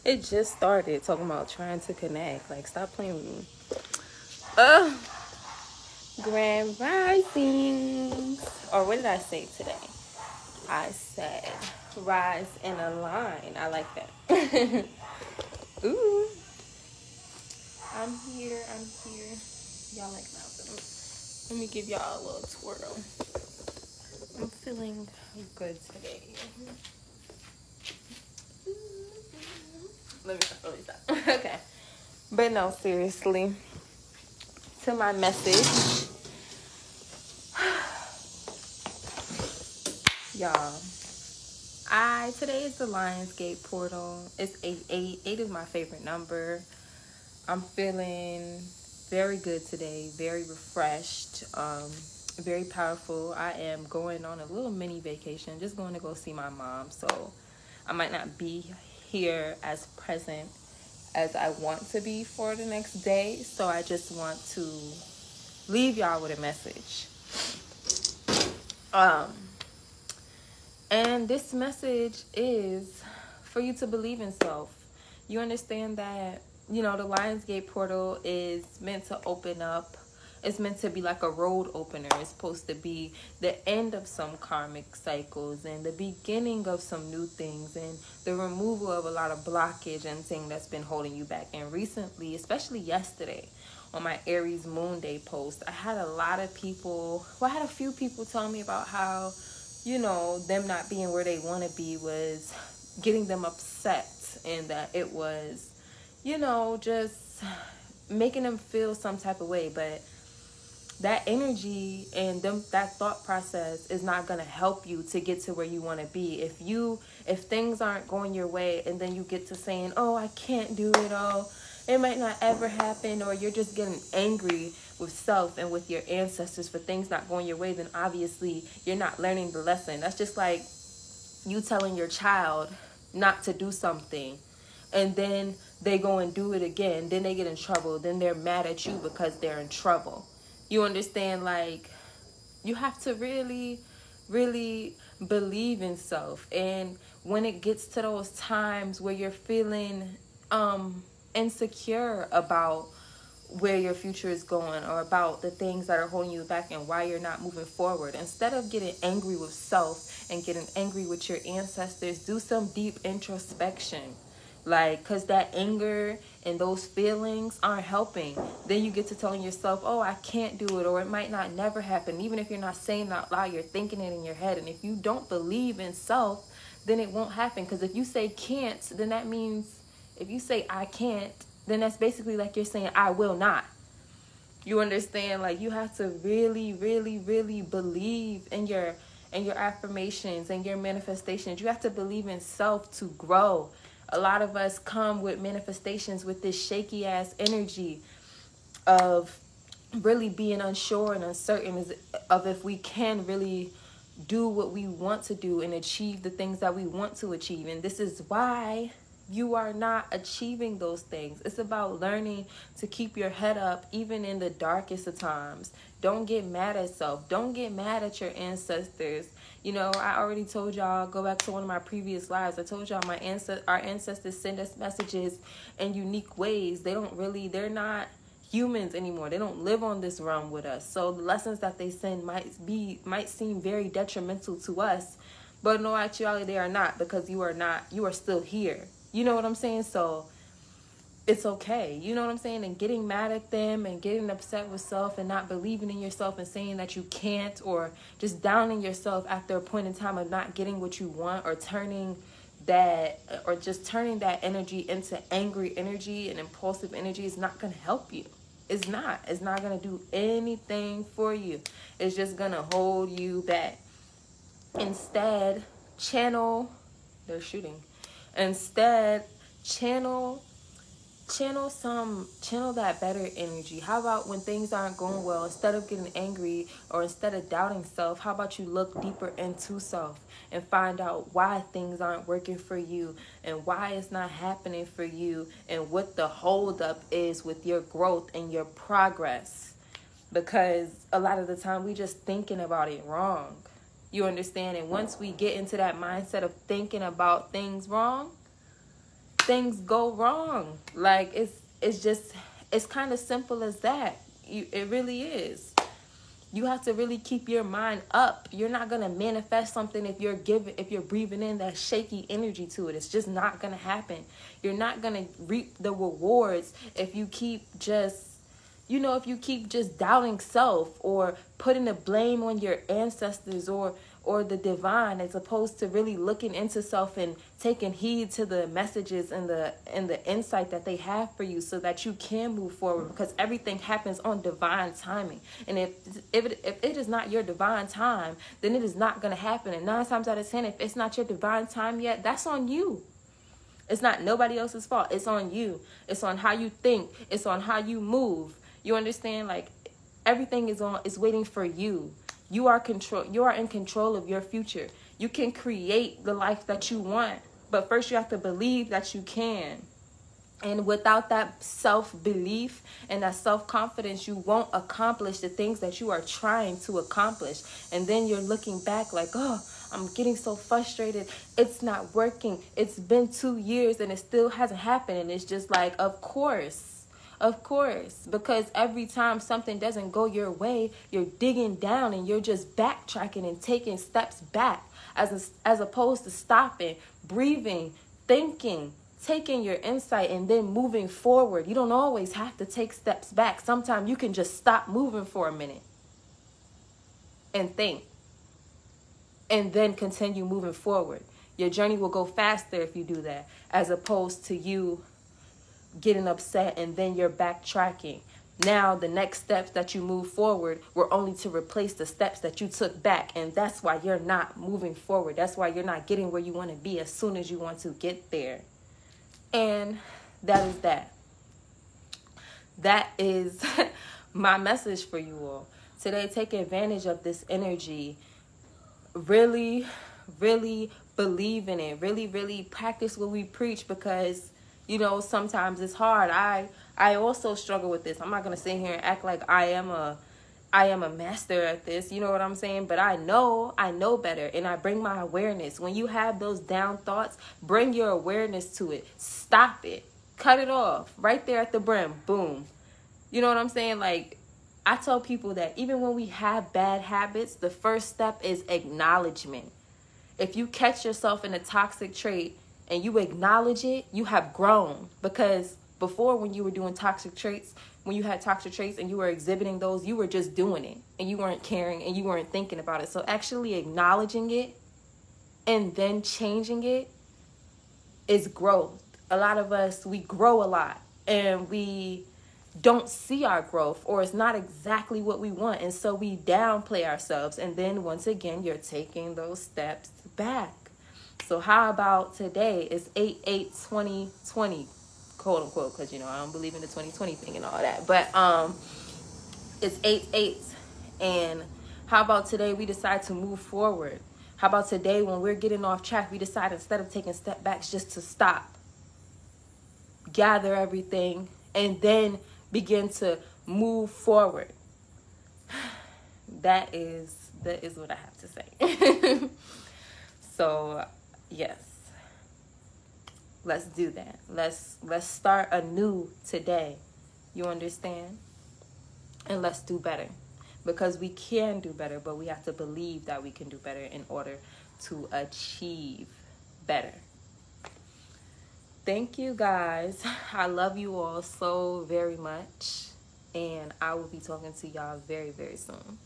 It just started talking about trying to connect. Like, stop playing with me. Uh, Grand Risings. Or what did I say today? I said rise and align. I like that. Ooh. I'm here. Y'all like that. Let me give y'all a little twirl. I'm feeling good today. Let me stop. Okay. But no, seriously. To my message. Y'all. Today is the Lionsgate portal. It's 8/8. 8 is my favorite number. I'm feeling very good today, very refreshed, very powerful. I am going on a little mini vacation, just going to go see my mom. So I might not be here as present as I want to be for the next day. So I just want to leave y'all with a message. And this message is for you to believe in self. You understand that, the Lionsgate portal is meant to open up. It's meant to be like a road opener. It's supposed to be the end of some karmic cycles and the beginning of some new things and the removal of a lot of blockage and thing that's been holding you back. And recently, especially yesterday, on my Aries Moon Day post, I had a few people tell me about how, them not being where they want to be was getting them upset, and that it was, just making them feel some type of way. But that energy and that thought process is not going to help you to get to where you want to be. If things aren't going your way and then you get to saying, oh, I can't do it, oh, it might not ever happen, or you're just getting angry with self and with your ancestors for things not going your way, then obviously you're not learning the lesson. That's just like you telling your child not to do something, and then they go and do it again. Then they get in trouble. Then they're mad at you because they're in trouble. You understand? Like, you have to really, really believe in self. And when it gets to those times where you're feeling insecure about where your future is going, or about the things that are holding you back and why you're not moving forward, instead of getting angry with self and getting angry with your ancestors, do some deep introspection. Like, because that anger and those feelings aren't helping. Then you get to telling yourself, oh, I can't do it, or it might not never happen. Even if you're not saying it out loud, you're thinking it in your head. And if you don't believe in self, then it won't happen. Because if you say can't, then that means, if you say I can't, then that's basically like you're saying I will not. You understand? Like, you have to really, really, really believe in your affirmations and your manifestations. You have to believe in self to grow. A lot of us come with manifestations with this shaky ass energy of really being unsure and uncertain of if we can really do what we want to do and achieve the things that we want to achieve. And this is why you are not achieving those things. It's about learning to keep your head up even in the darkest of times. Don't get mad at self. Don't get mad at your ancestors. I already told y'all, go back to one of my previous lives. I told y'all our ancestors send us messages in unique ways. They're not humans anymore. They don't live on this realm with us. So the lessons that they send might seem very detrimental to us, but no, actually they are not, because you are still here. You know what I'm saying? So it's okay. You know what I'm saying? And getting mad at them and getting upset with self and not believing in yourself and saying that you can't, or just downing yourself after a point in time of not getting what you want, or turning that energy into angry energy and impulsive energy is not going to help you. It's not going to do anything for you. It's just going to hold you back. Instead, channel that better energy. How about when things aren't going well, instead of getting angry or instead of doubting self, how about you look deeper into self and find out why things aren't working for you and why it's not happening for you and what the holdup is with your growth and your progress. Because a lot of the time we just thinking about it wrong. You understand? And once we get into that mindset of thinking about things wrong, things go wrong. Like, it's kind of simple as that. It really is. You have to really keep your mind up. You're not gonna manifest something if you're breathing in that shaky energy to it. It's just not gonna happen. You're not gonna reap the rewards if you keep just doubting self, or putting the blame on your ancestors or the divine, as opposed to really looking into self and taking heed to the messages and the insight that they have for you, so that you can move forward, because everything happens on divine timing. And if it is not your divine time, then it is not going to happen. And 9 times out of 10, if it's not your divine time yet, that's on you. It's not nobody else's fault. It's on you. It's on how you think. It's on how you move. You understand? Like, everything is waiting for you. You are in control of your future. You can create the life that you want, but first you have to believe that you can. And without that self-belief and that self-confidence, you won't accomplish the things that you are trying to accomplish. And then you're looking back like, oh, I'm getting so frustrated. It's not working. It's been 2 years and it still hasn't happened. And it's just like, of course, because every time something doesn't go your way, you're digging down and you're just backtracking and taking steps back, as opposed to stopping, breathing, thinking, taking your insight, and then moving forward. You don't always have to take steps back. Sometimes you can just stop moving for a minute and think, and then continue moving forward. Your journey will go faster if you do that, as opposed to you getting upset and then you're backtracking. Now the next steps that you move forward were only to replace the steps that you took back, and that's why you're not moving forward. That's why you're not getting where you want to be as soon as you want to get there. And that is that. That is my message for you all today. Take advantage of this energy. Really, really believe in it. Really, really practice what we preach, because sometimes it's hard. I also struggle with this. I'm not going to sit here and act like I am a master at this. You know what I'm saying? But I know better, and I bring my awareness. When you have those down thoughts, bring your awareness to it. Stop it. Cut it off right there at the brim. Boom. You know what I'm saying? Like, I tell people that even when we have bad habits, the first step is acknowledgement. If you catch yourself in a toxic trait and you acknowledge it, you have grown. Because before, when you were doing toxic traits, when you had toxic traits and you were exhibiting those, you were just doing it and you weren't caring and you weren't thinking about it. So actually acknowledging it and then changing it is growth. A lot of us, we grow a lot and we don't see our growth, or it's not exactly what we want. And so we downplay ourselves. And then once again, you're taking those steps back. So how about today? It's 8/8/2020, quote unquote, because I don't believe in the 2020 thing and all that. But it's 8/8, and how about today we decide to move forward? How about today, when we're getting off track, we decide, instead of taking step backs, just to stop, gather everything, and then begin to move forward. That is what I have to say. So yes, let's do that. Let's start anew today. You understand? And let's do better, because we can do better, but we have to believe that we can do better in order to achieve better. Thank you guys. I love you all so very much, and I will be talking to y'all very, very soon.